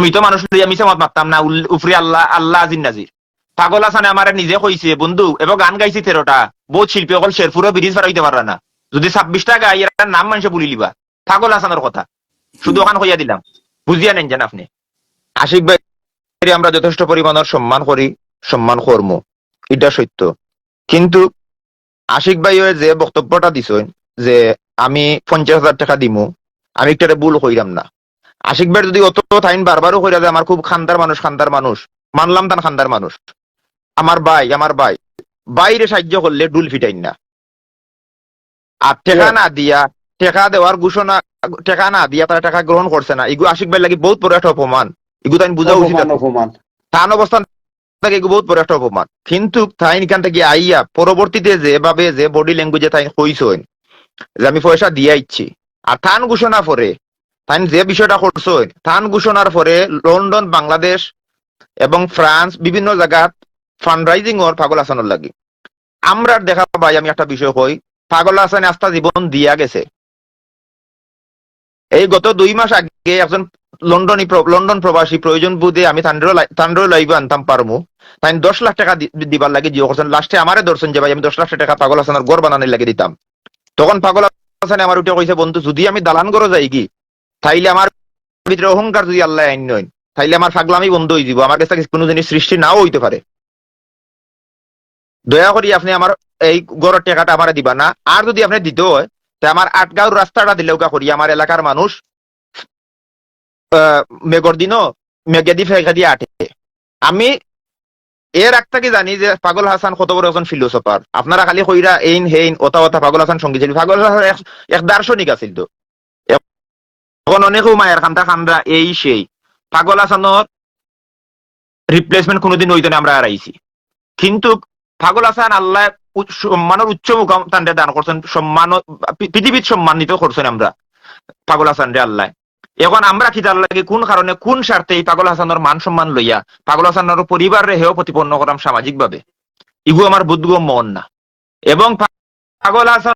মৃত মানুষ লইয়া মিছে মত মারতাম না, উফরি আল্লাহ আল্লাহ আজিন নাজির। পাগল হাসানে আমার নিজে কইছে বন্ধু, এবং গান গাইছি 13টা, বহুত শিল্পী অকল শেরপুরও ব্রিজ পারাইতে পারা না, যদি 26টা গাই এর নাম মানুষে বলি লিবা। পাগল হাসানের কথা শুধু ওখান কইয়া দিলাম, বুঝিয়া নেন জান আপনি। আশিক ভাই আমরা যথেষ্ট পরিমাণের সম্মান করি, সম্মান কর্ম, এটা সত্য। কিন্তু আশিক ভাই যে বক্তব্যটা দিছ যে আমি 50,000 টাকা দিমু, আমি একটা ভুল কইরাম না। আশিক ভাই যদি অত টাইম বারবারও কইরা যে আমার খুব খান্দার মানুষ, খান্দার মানুষ, মানলাম তান খান্দার মানুষ, আমার ভাই বাইরে সাহায্য করলে ডুল ফিটাইন না। আর টেকা না দিয়া, টেকা দেওয়ার ঘোষণা, টেকা না দিয়া তারা টাকা গ্রহণ করছে না, এগু আশিক ভাই লাগি বহুত বড় একটা অপমান। এগু তাই বুঝা উচিত, তান অবস্থান থাকে এগু বহুত বড় একটা অপমান। কিন্তু তাই এখান থেকে আইয়া পরবর্তীতে যেভাবে যে বডি ল্যাঙ্গুয়েজে তাই কইছেন যে আমি পয়সা দিয়ে ইচ্ছি, আর থান ঘোষণা পরে তাই যে বিষয়টা করছেন, থান ঘোষণার পরে লন্ডন, বাংলাদেশ এবং ফ্রান্স বিভিন্ন জায়গা ফান্ড রাইজিং ওর পাগল হাসানোর লাগি। আমরা দেখা ভাই, আমি একটা বিষয় কই, পাগল হাসান আস্থা জীবন দিয়া গেছে। এই গত 2 মাস আগে একজন লন্ডন প্রবাসী প্রয়োজন বুঝে আমি থান্ড্রো লাইভ আনতাম পারমু, তাই 10 লাখ টাকা দিবার লাগে জিও করছেন। লাস্টে আমারে দর্শন যে ভাই আমি 10 লাখ টাকা পাগল হাসানের গড় বানানোর লাগে দিতাম। তখন পাগল হাসান আমার উঠে কইছে, বন্ধু যদি আমি দালান করে যাই কি, তাইলে আমার ভিতরে অহংকার যদি আল্লাহ আইন নয়, তাইলে আমার পাগলামি বন্ধ হয়ে যাব, আমার কাছে কোনো জিনিস সৃষ্টি নাও হইতে পারে। দয়া করি আপনি আমার এই গড়ের টাকাটা আমার দিবা না, আর যদি আপনি দিতে হয় তা আমার 8 গাঁওর রাস্তাটা দিলেও কা করি, আমার এলাকার মানুষ মেঘর দিনও মেঘে দি ফেঁকা দিয়ে আটে। আমি এর আগ থেকে জানি যে পাগল হাসান কত বড় একজন ফিলোসফার। আপনারা খালি কইরা এইন হেইন ওতা ওতা পাগল হাসান সঙ্গী ছিল, পাগল হাসান এক দার্শনিক আছিল। তো এখন অনেকেও মায়ের খান্দা খান্দা এই সেই, পাগল হাসানোর রিপ্লেসমেন্ট কোনোদিন হইতো না, আমরা হারাইছি। কিন্তু পাগল হাসান আল্লাহ সম্মানের উচ্চ মুকাম তান্ডে দান করছেন, সম্মান পৃথিবীর সম্মানিত করছেন আমরা পাগল হাসান রে আল্লাহ। এখন আমরা খিদার লাগে কোন কারণে কোন স্বার্থে এই পাগল হাসানের মান সম্মান লইয়া পাগল হাসানের পরিবারে হেয় প্রতিপন্ন করাম সামাজিক ভাবে, ইগু আমার বুদ্ধ মন না। এবং পাগল হাসান